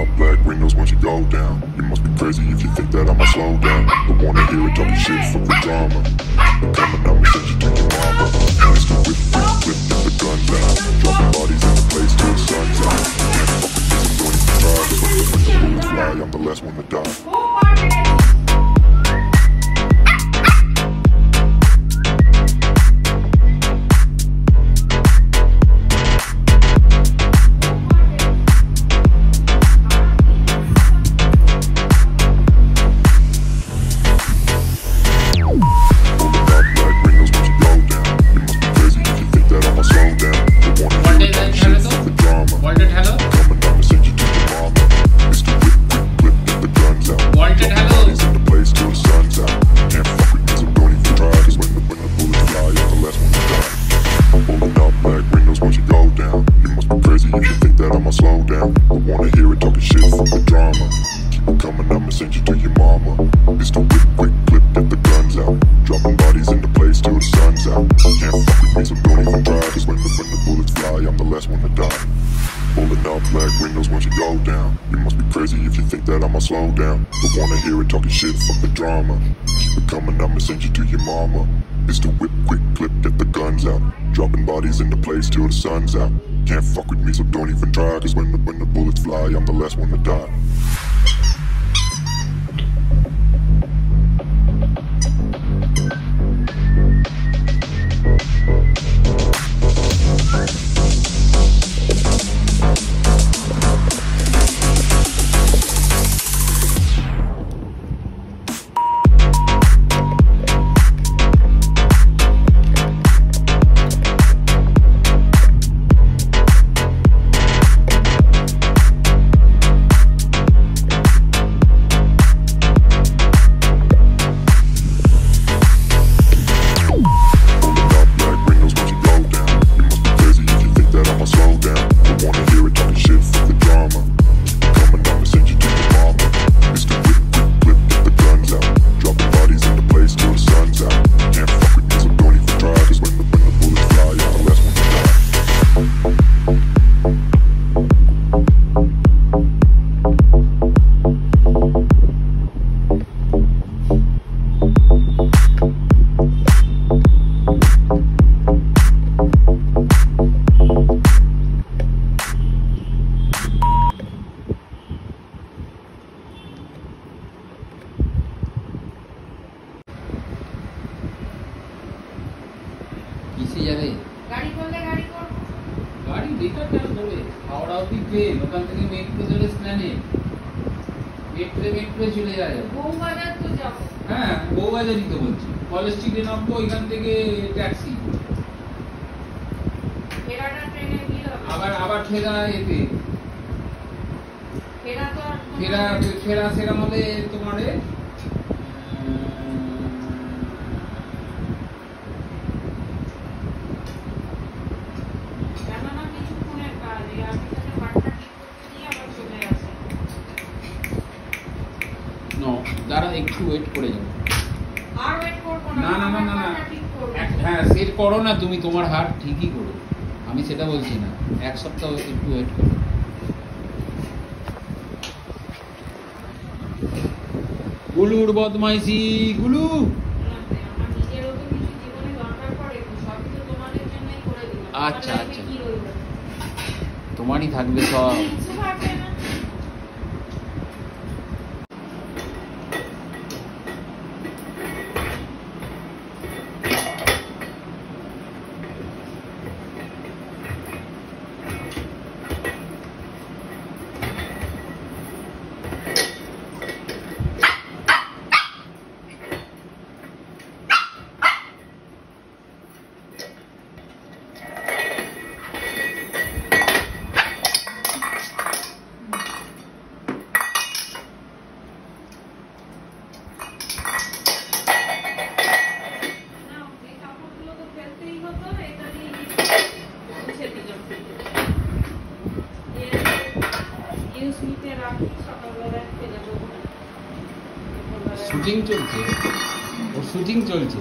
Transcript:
up black windows once you go down. You must be crazy if you think that I'ma slow down. Don't wanna hear it talking shit, fuck the drama. Coming, I'ma send you to your mama. Mr. Whip, whip, get the guns out. Dropping bodies in the place till the sun's out. Can't fuck with this, I'm going to try. Cause when the bullets fly, I'm the last one to die. Slow down, don't wanna hear it talking shit, fuck the drama. Keep it coming, I'ma send you to your mama. It's the whip, quick clip, get the guns out. Dropping bodies into place till the sun's out. Can't fuck with me, so don't even try. Cause when the bullets fly, I'm the last one to die. তুমি তোমার হার ঠিকই করো, আমি সেটা বলছি না, এক সপ্তাহ একটু ওয়েট করো। গুলুর বদমাইশি, গুলু আচ্ছা আচ্ছা তোমারই থাকবে সব। শুটিং চলছে, ওর শুটিং চলছে।